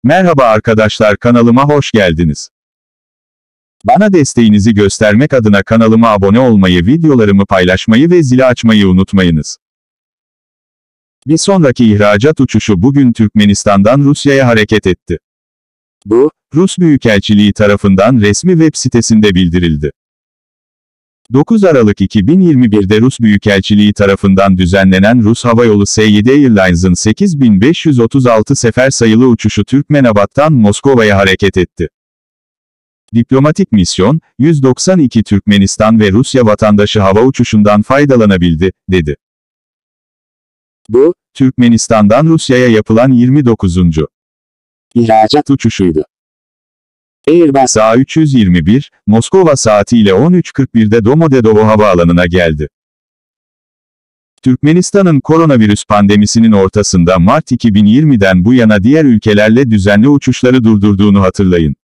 Merhaba arkadaşlar, kanalıma hoş geldiniz. Bana desteğinizi göstermek adına kanalıma abone olmayı, videolarımı paylaşmayı ve zili açmayı unutmayınız. Bir sonraki ihracat uçuşu bugün Türkmenistan'dan Rusya'ya hareket etti. Bu, Rus Büyükelçiliği tarafından resmi web sitesinde bildirildi. 9 Aralık 2021'de Rus Büyükelçiliği tarafından düzenlenen Rus Havayolu S7 Airlines'ın 8536 sefer sayılı uçuşu Türkmenabat'tan Moskova'ya hareket etti. Diplomatik misyon, 192 Türkmenistan ve Rusya vatandaşı hava uçuşundan faydalanabildi, dedi. Bu, Türkmenistan'dan Rusya'ya yapılan 29. ihracat uçuşuydu. Airbus A321, Moskova saatiyle 13.41'de Domodedovo havaalanına geldi. Türkmenistan'ın koronavirüs pandemisinin ortasında Mart 2020'den bu yana diğer ülkelerle düzenli uçuşları durdurduğunu hatırlayın.